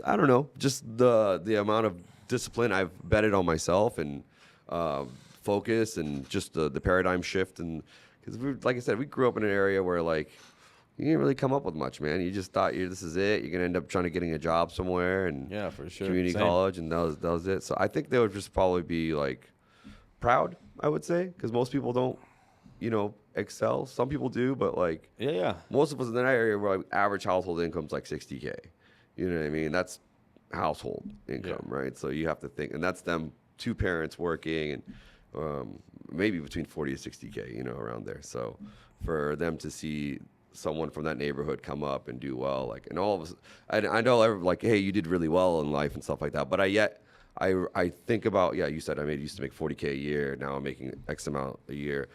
I don't know, just the amount of discipline I've betted on myself and focus and just the paradigm shift. And because like I said, we grew up in an area where like you didn't really come up with much, man. You just thought this is it. You're gonna end up trying to getting a job somewhere and yeah, for sure, community college, and that was it. So I think they would just probably be like proud, I would say, because most people don't, you know, excel. Some people do, but like most of us in that area, where like average household income's like $60K. You know what I mean? That's household income, right? So you have to think, and that's them, 2 parents working, and maybe between 40 to 60K, you know, around there. So for them to see someone from that neighborhood come up and do well, like, and all of us, I know like, hey, you did really well in life and stuff like that, but I think about, you said used to make 40K a year. Now I'm making X amount a year.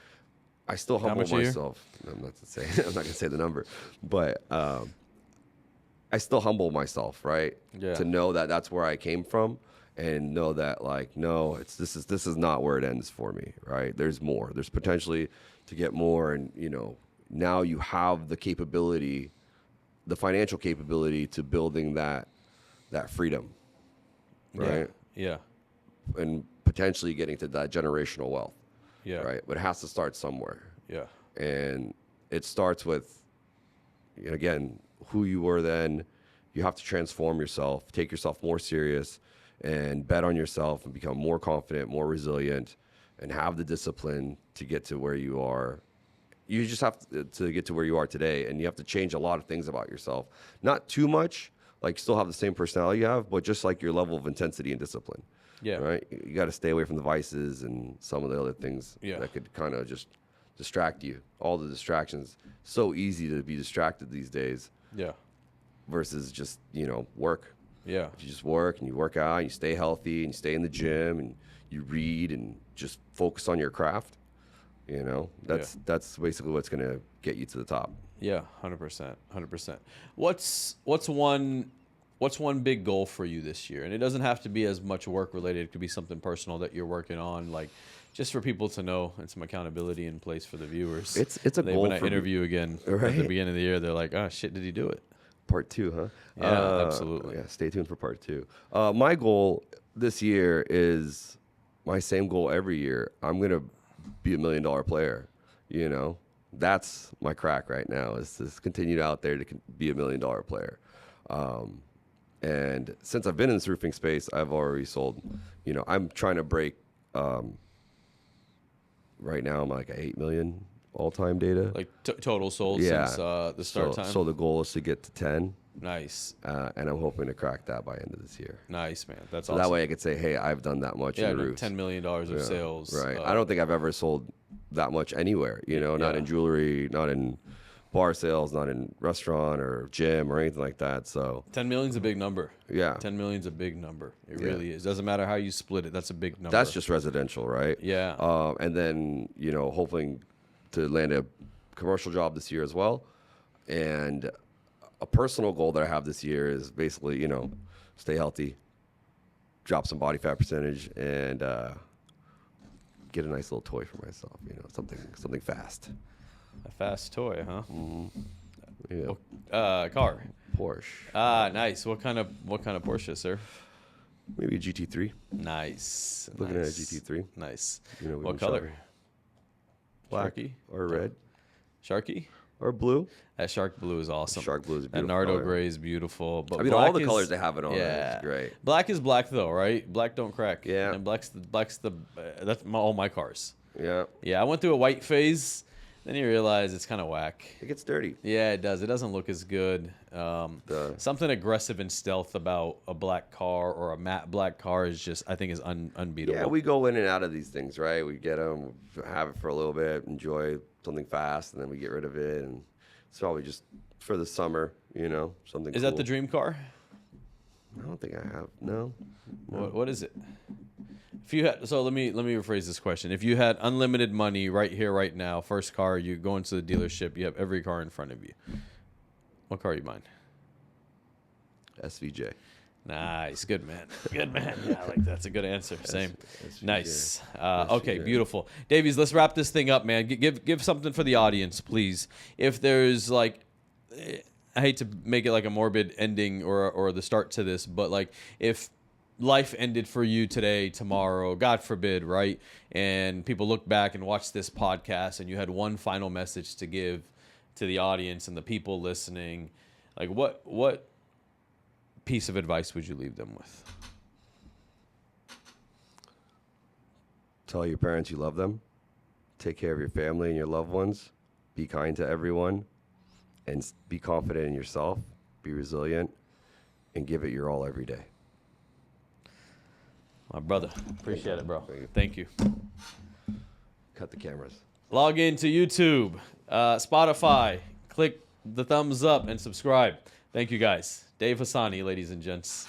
I still humble myself. I'm not gonna say the number, but I still humble myself, right? Yeah. To know that that's where I came from, and know that like, no, this is not where it ends for me, right? There's more. There's potentially to get more, and you know, now you have the capability, the financial capability to building that freedom, right? Yeah. And potentially getting to that generational wealth. Yeah. Right. But it has to start somewhere. Yeah. And it starts with, again, who you were then. You have to transform yourself, take yourself more serious, and bet on yourself and become more confident, more resilient, and have the discipline to get to where you are. You just have to get to where you are today, and you have to change a lot of things about yourself. Not too much, like still have the same personality you have, but just like your level of intensity and discipline. Yeah. Right. You got to stay away from the vices and some of the other things that could kind of just distract you. All the distractions. So easy to be distracted these days. Yeah. Versus just, work. Yeah. If you just work and you work out and you stay healthy and you stay in the gym and you read and just focus on your craft, that's basically what's going to get you to the top. Yeah. 100%. 100%. What's one big goal for you this year? And it doesn't have to be as much work related. It could be something personal that you're working on, like just for people to know, and some accountability in place for the viewers. It's a goal. When I interview again at the beginning of the year, they're like, "Oh shit, did he do it?" Part 2, huh? Yeah, absolutely. Yeah, stay tuned for part 2. My goal this year is my same goal every year. I'm gonna be $1 million player. You know, that's my crack right now. Is to continue out there to be $1 million player. And since I've been in this roofing space, I've already sold. You know, I'm trying to break. Right now, I'm like at 8 million all-time data. Like total sold Yeah. since the start time. So the goal is to get to 10. Nice. And I'm hoping to crack that by end of this year. Nice, man. That's So awesome. that way I could say, hey, I've done that much Yeah, in the roofs. $10 million of sales. Right. I don't think I've ever sold that much anywhere, you know, not in jewelry, not in bar sales, not in restaurant or gym or anything like that. So 10 million's a big number. yeah. 10 million's a big number. It really is. Doesn't matter how you split it. That's a big number. That's just residential, right? Yeah. And then, you know, hoping to land a commercial job this year as well. And a personal goal that I have this year is basically, you know, stay healthy, drop some body fat percentage, and get a nice little toy for myself. You know, something fast. A fast toy, huh? Yeah. Car. Porsche. Ah, nice. What kind of Porsche, sir? Maybe a GT3. Nice. Looking at a GT3. Nice. You know, we've What been color? shopping. Black Sharky? or red Sharky? or blue. That shark blue is awesome. Shark blue is a That beautiful Nardo color. gray is beautiful. But I mean, black all the is, colors they have it on. Yeah, It's great. Black is black though, right? Black don't crack. Yeah. And black's that's all my cars. Yeah. Yeah, I went through a white phase. Then you realize it's kind of whack. It gets dirty. Yeah, it does. It doesn't look as good. Something aggressive and stealth about a black car or a matte black car is just, I think, is unbeatable. Yeah, we go in and out of these things, right? We get them, have it for a little bit, enjoy something fast, and then we get rid of it. And it's probably just for the summer, you know, something. Is that the dream car? I don't think I have. No. What is it? If you had, so let me rephrase this question. If you had unlimited money right here, right now, first car, you go into the dealership, you have every car in front of you. What car you buying? SVJ. Nice, good man, good man. Yeah, I like that. That's a good answer. Same. SVJ. Nice. Okay, SVJ. beautiful. Davies, let's wrap this thing up, man. Give something for the audience, please. If there's like, I hate to make it like a morbid ending or the start to this, but like if life ended for you today, tomorrow, God forbid, right? And people look back and watch this podcast and you had one final message to give to the audience and the people listening, like what piece of advice would you leave them with? Tell your parents you love them. Take care of your family and your loved ones. Be kind to everyone. And be confident in yourself. Be resilient. And give it your all every day. My brother. Appreciate it, bro. Thank you. Cut the cameras. Log into YouTube, Spotify. Click the thumbs up and subscribe. Thank you, guys. Dave Hassani, ladies and gents.